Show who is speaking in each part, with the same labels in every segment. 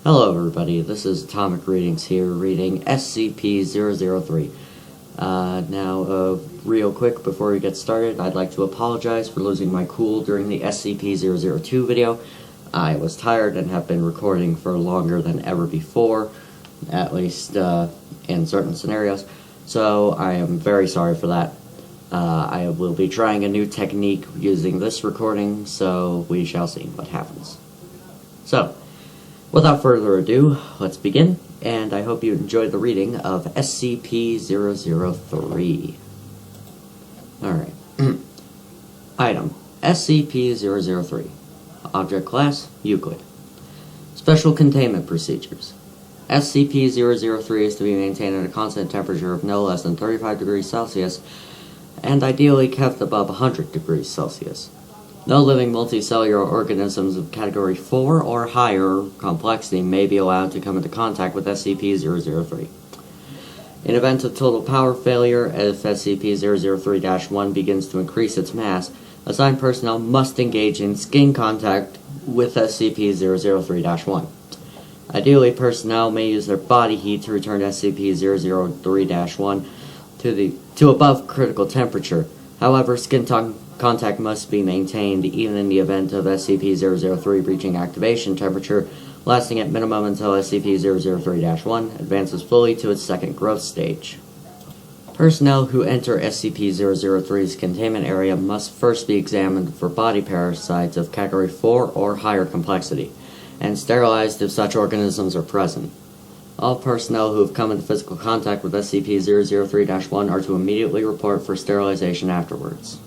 Speaker 1: Hello everybody, this is Atomic Readings here, reading SCP-003. Real quick before we get started, I'd like to apologize for losing my cool during the SCP-002 video. I was tired and have been recording for longer than ever before, at least in certain scenarios, so I am very sorry for that. I will be trying a new technique using this recording, so we shall see what happens. So, without further ado, let's begin, and I hope you enjoyed the reading of SCP-003. Alright. Item, SCP-003. Object Class, Euclid. Special Containment Procedures. SCP-003 is to be maintained at a constant temperature of no less than 35 degrees Celsius, and ideally kept above 100 degrees Celsius. No living multicellular organisms of Category 4 or higher complexity may be allowed to come into contact with SCP-003. In event of total power failure, if SCP-003-1 begins to increase its mass, assigned personnel must engage in skin contact with SCP-003-1. Ideally, personnel may use their body heat to return SCP-003-1 to above critical temperature. However, skin contact must be maintained even in the event of SCP-003 reaching activation temperature, lasting at minimum until SCP-003-1 advances fully to its second growth stage. Personnel who enter SCP-003's containment area must first be examined for body parasites of Category 4 or higher complexity, and sterilized if such organisms are present. All personnel who have come into physical contact with SCP-003-1 are to immediately report for sterilization afterwards.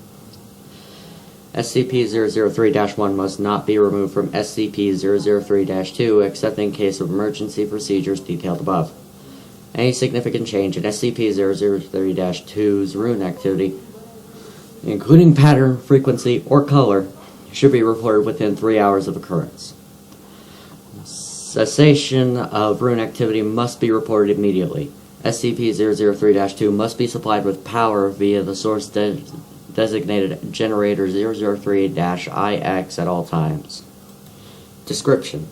Speaker 1: SCP-003-1 must not be removed from SCP-003-2 except in case of emergency procedures detailed above. Any significant change in SCP-003-2's rune activity, including pattern, frequency, or color, should be reported within 3 hours of occurrence. Cessation of rune activity must be reported immediately. SCP-003-2 must be supplied with power via the source designated generator 003-IX at all times. Description: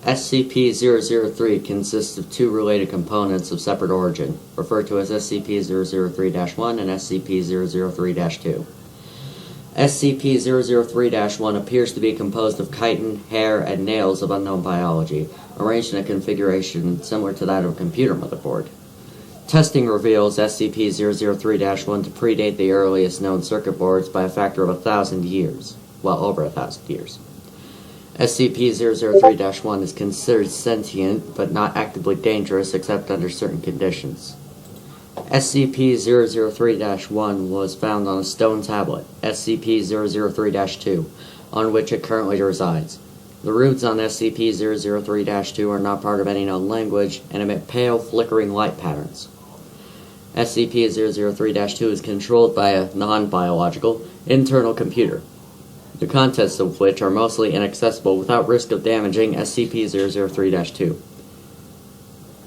Speaker 1: SCP-003 consists of two related components of separate origin, referred to as SCP-003-1 and SCP-003-2. SCP-003-1 appears to be composed of chitin, hair, and nails of unknown biology, arranged in a configuration similar to that of a computer motherboard. Testing reveals SCP-003-1 to predate the earliest known circuit boards by a factor of 1,000 years. Well, over 1,000 years. SCP-003-1 is considered sentient, but not actively dangerous except under certain conditions. SCP-003-1 was found on a stone tablet, SCP-003-2, on which it currently resides. The runes on SCP-003-2 are not part of any known language and emit pale, flickering light patterns. SCP-003-2 is controlled by a non-biological, internal computer, the contents of which are mostly inaccessible without risk of damaging SCP-003-2.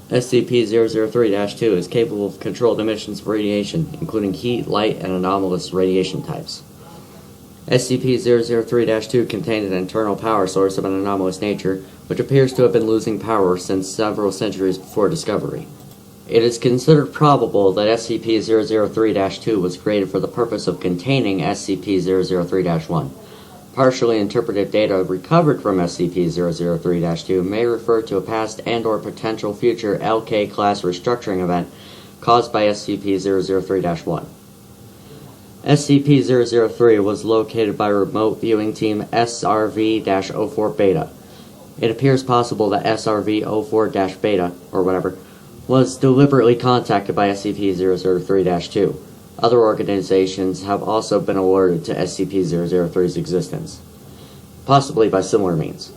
Speaker 1: SCP-003-2 is capable of controlled emissions of radiation, including heat, light, and anomalous radiation types. SCP-003-2 contained an internal power source of an anomalous nature, which appears to have been losing power since several centuries before discovery. It is considered probable that SCP-003-2 was created for the purpose of containing SCP-003-1. Partially interpreted data recovered from SCP-003-2 may refer to a past and/or potential future LK-class restructuring event caused by SCP-003-1. SCP-003 was located by remote viewing team SRV-04-Beta. It appears possible that SRV-04-Beta, or whatever, was deliberately contacted by SCP-003-2. Other organizations have also been alerted to SCP-003's existence, possibly by similar means.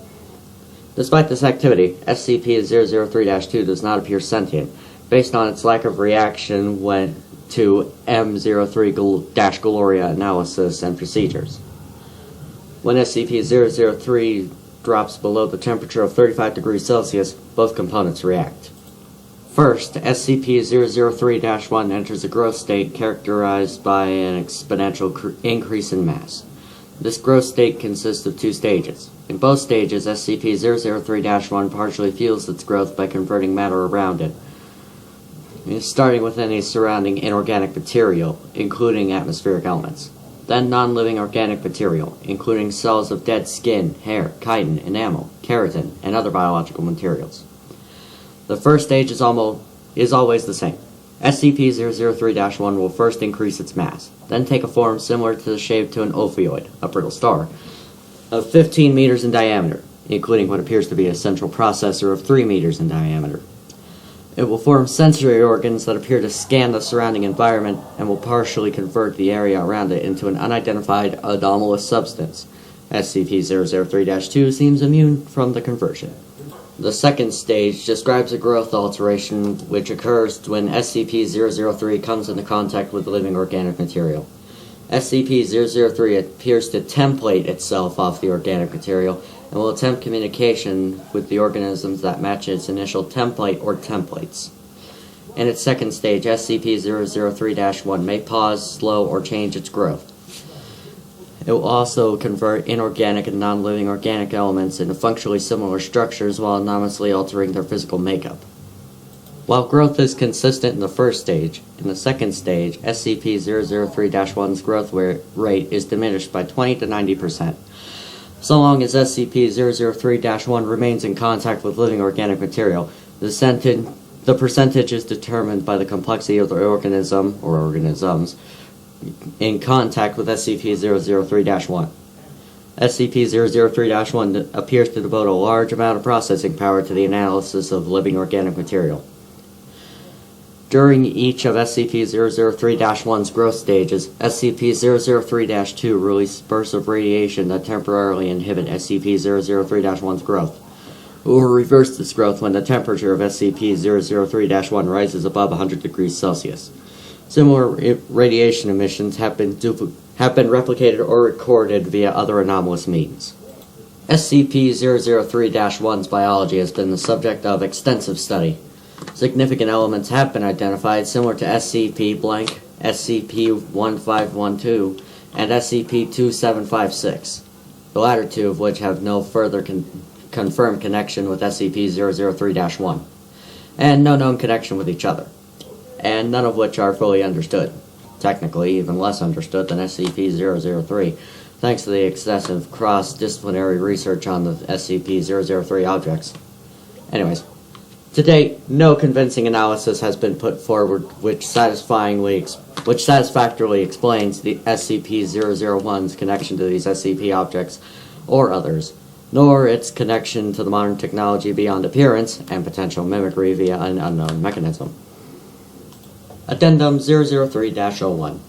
Speaker 1: Despite this activity, SCP-003-2 does not appear sentient, based on its lack of reaction to M03-Gloria analysis and procedures. When SCP-003 drops below the temperature of 35 degrees Celsius, both components react. First, SCP-003-1 enters a growth state characterized by an exponential increase in mass. This growth state consists of two stages. In both stages, SCP-003-1 partially fuels its growth by converting matter around it, starting with any surrounding inorganic material, including atmospheric elements. Then non-living organic material, including cells of dead skin, hair, chitin, enamel, keratin, and other biological materials. The first stage is always the same. SCP-003-1 will first increase its mass, then take a form similar to the shape to an ophiolid, a brittle star, of 15 meters in diameter, including what appears to be a central processor of 3 meters in diameter. It will form sensory organs that appear to scan the surrounding environment and will partially convert the area around it into an unidentified anomalous substance. SCP-003-2 seems immune from the conversion. The second stage describes a growth alteration which occurs when SCP-003 comes into contact with living organic material. SCP-003 appears to template itself off the organic material and will attempt communication with the organisms that match its initial template or templates. In its second stage, SCP-003-1 may pause, slow, or change its growth. It will also convert inorganic and non-living organic elements into functionally similar structures while anomalously altering their physical makeup. While growth is consistent in the first stage, in the second stage, SCP-003-1's growth rate is diminished by 20 to 90%. So long as SCP-003-1 remains in contact with living organic material, the percentage is determined by the complexity of the organism or organisms in contact with SCP-003-1. SCP-003-1 appears to devote a large amount of processing power to the analysis of living organic material. During each of SCP-003-1's growth stages, SCP-003-2 releases bursts of radiation that temporarily inhibit SCP-003-1's growth. It will reverse this growth when the temperature of SCP-003-1 rises above 100 degrees Celsius. Similar radiation emissions have been replicated or recorded via other anomalous means. SCP-003-1's biology has been the subject of extensive study. Significant elements have been identified similar to SCP-blank, SCP-1512, and SCP-2756, the latter two of which have no further confirmed connection with SCP-003-1, and no known connection with each other, and none of which are fully understood, technically even less understood than SCP-003, thanks to the excessive cross-disciplinary research on the SCP-003 objects. Anyways, to date, no convincing analysis has been put forward which satisfactorily explains the SCP-001's connection to these SCP objects or others, nor its connection to the modern technology beyond appearance and potential mimicry via an unknown mechanism. Addendum 003-01.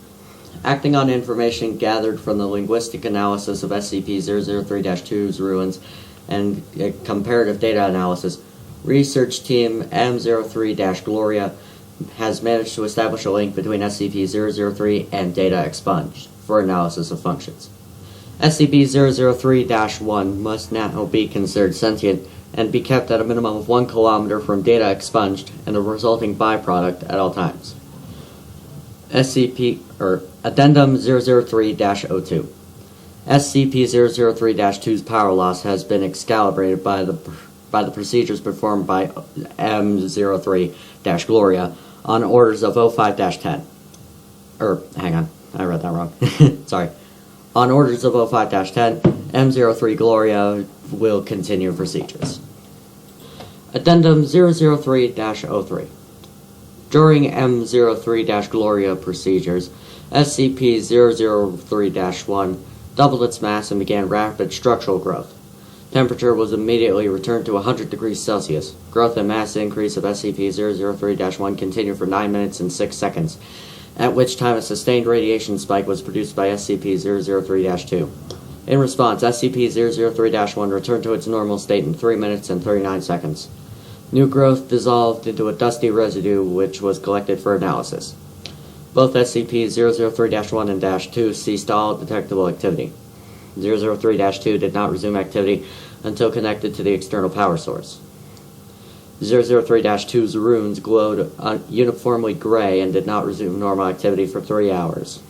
Speaker 1: Acting on information gathered from the linguistic analysis of SCP-003-2's ruins and comparative data analysis, Research Team M03-Gloria has managed to establish a link between SCP-003 and data expunged for analysis of functions. SCP-003-1 must now be considered sentient and be kept at a minimum of 1 kilometer from data expunged and the resulting byproduct at all times. Addendum 003-02. SCP-003-2's power loss has been excalibrated by the procedures performed by M03-Gloria on orders of 05-10. Hang on, I read that wrong. Sorry. On orders of 05-10, M03-Gloria will continue procedures. Addendum 003-03. During M03-Gloria procedures, SCP-003-1 doubled its mass and began rapid structural growth. Temperature was immediately returned to 100 degrees Celsius. Growth and mass increase of SCP-003-1 continued for 9 minutes and 6 seconds, at which time a sustained radiation spike was produced by SCP-003-2. In response, SCP-003-1 returned to its normal state in 3 minutes and 39 seconds. New growth dissolved into a dusty residue which was collected for analysis. Both SCP-003-1 and -2 ceased all detectable activity. 003-2 did not resume activity until connected to the external power source. 003-2's runes glowed uniformly gray and did not resume normal activity for 3 hours.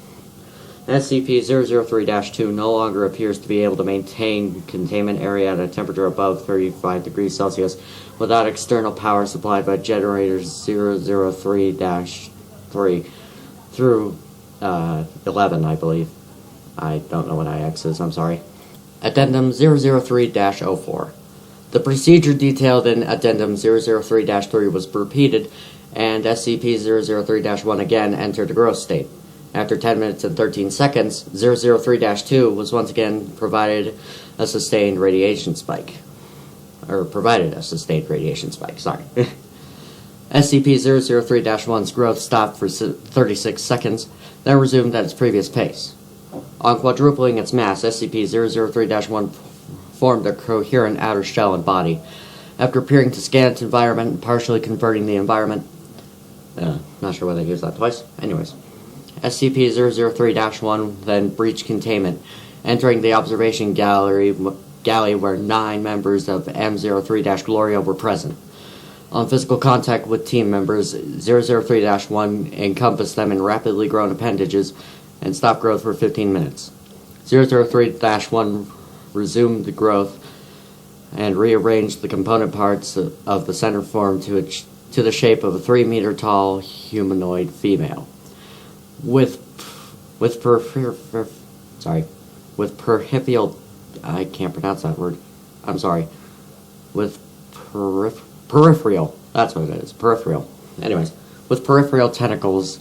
Speaker 1: SCP-003-2 no longer appears to be able to maintain containment area at a temperature above 35 degrees Celsius without external power supplied by generators 003-3 through 11, I believe. I don't know what IX is, I'm sorry. Addendum 003-04. The procedure detailed in Addendum 003-3 was repeated, and SCP-003-1 again entered a growth state. After 10 minutes and 13 seconds, 003-2 was once again provided a sustained radiation spike. SCP-003-1's growth stopped for 36 seconds, then resumed at its previous pace. On quadrupling its mass, SCP-003-1 formed a coherent outer shell and body. After appearing to scan its environment and partially converting the environment... not sure why they used that twice. Anyways. SCP-003-1 then breached containment, entering the observation galley where 9 members of M03-Gloria were present. On physical contact with team members, 003-1 encompassed them in rapidly grown appendages and stopped growth for 15 minutes. 003-1 resumed the growth and rearranged the component parts of the center form to the shape of a 3-meter-tall humanoid female. With peripheral, I can't pronounce that word. I'm sorry. With peripheral, that's what it is. Peripheral. Anyways, with peripheral tentacles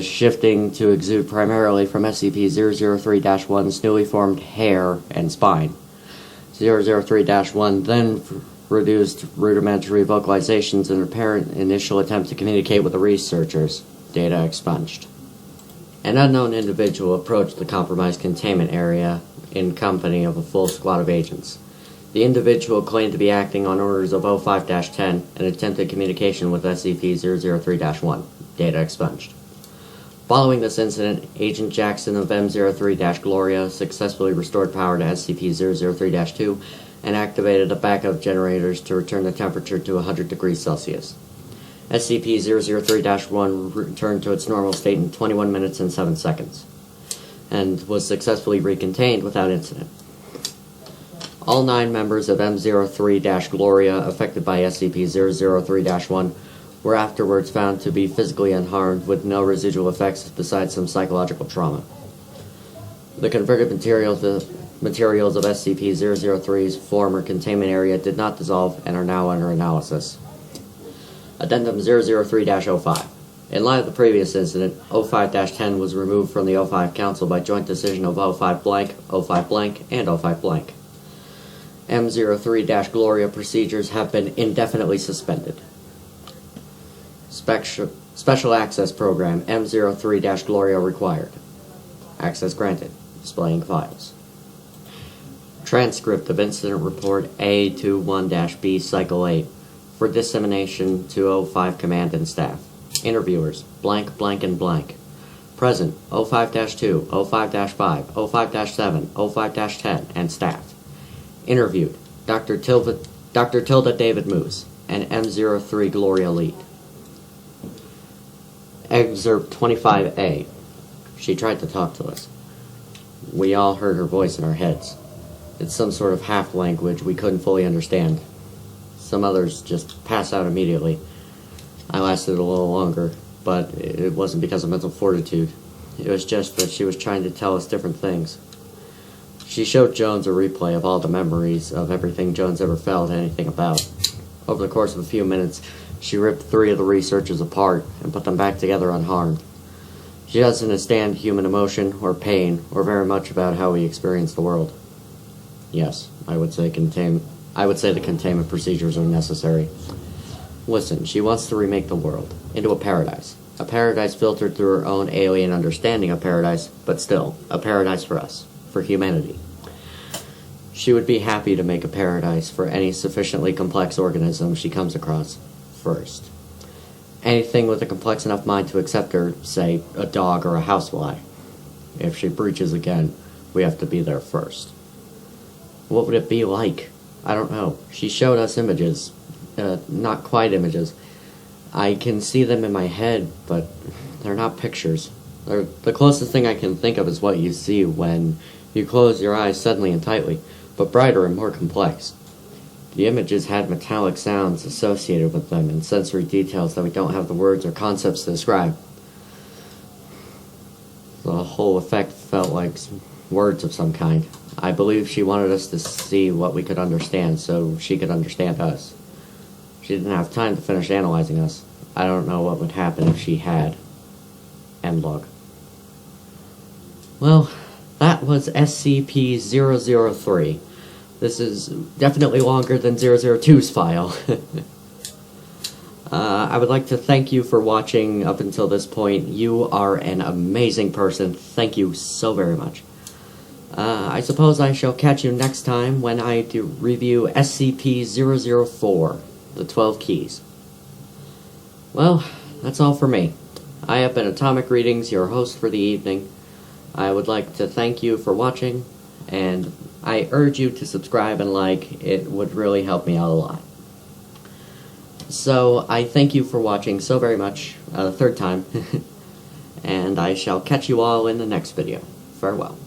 Speaker 1: shifting to exude primarily from SCP-003-1's newly formed hair and spine. 003-1 then produced rudimentary vocalizations in an apparent initial attempt to communicate with the researchers. Data expunged. An unknown individual approached the compromised containment area in company of a full squad of agents. The individual claimed to be acting on orders of 05-10 and attempted communication with SCP-003-1. Data expunged. Following this incident, Agent Jackson of M03-Gloria successfully restored power to SCP-003-2 and activated the backup generators to return the temperature to 100 degrees Celsius. SCP-003-1 returned to its normal state in 21 minutes and 7 seconds, and was successfully recontained without incident. All 9 members of M03-Gloria affected by SCP-003-1 were afterwards found to be physically unharmed with no residual effects besides some psychological trauma. The converted materials of SCP-003's former containment area did not dissolve and are now under analysis. Addendum 003-05. In light of the previous incident, 05-10 was removed from the 05 Council by joint decision of 05 blank, 05 blank, and 05 blank. M03-Gloria procedures have been indefinitely suspended. Special Access Program M03-Gloria required. Access granted. Displaying files. Transcript of Incident Report A21-B Cycle 8 for dissemination to 05 Command and Staff. Interviewers, blank, blank, and blank. Present, 05-2, 05-5, 05-7, 05-10, and staff. Interviewed, Dr. Tilda David Moose, and M03 Gloria Lead. Excerpt 25A. She tried to talk to us. We all heard her voice in our heads. It's some sort of half-language we couldn't fully understand. Some others just pass out immediately. I lasted a little longer, but it wasn't because of mental fortitude. It was just that she was trying to tell us different things. She showed Jones a replay of all the memories of everything Jones ever felt anything about. Over the course of a few minutes, she ripped 3 of the researchers apart and put them back together unharmed. She doesn't understand human emotion or pain or very much about how we experience the world. Yes, I would say the containment procedures are necessary. Listen, she wants to remake the world into a paradise. A paradise filtered through her own alien understanding of paradise, but still, a paradise for us, for humanity. She would be happy to make a paradise for any sufficiently complex organism she comes across first. Anything with a complex enough mind to accept her, say, a dog or a housefly. If she breaches again, we have to be there first. What would it be like? I don't know. She showed us images. Not quite images. I can see them in my head, but they're not pictures. The closest thing I can think of is what you see when you close your eyes suddenly and tightly, but brighter and more complex. The images had metallic sounds associated with them and sensory details that we don't have the words or concepts to describe. The whole effect felt like words of some kind. I believe she wanted us to see what we could understand so she could understand us. She didn't have time to finish analyzing us. I don't know what would happen if she had. End log. Well, that was SCP-003. This is definitely longer than 002's file. I would like to thank you for watching up until this point. You are an amazing person. Thank you so very much. I suppose I shall catch you next time when I review SCP-004, the 12 Keys. Well, that's all for me. I have been Atomic Readings, your host for the evening. I would like to thank you for watching, and I urge you to subscribe and like. It would really help me out a lot. So, I thank you for watching so very much, the third time, and I shall catch you all in the next video. Farewell.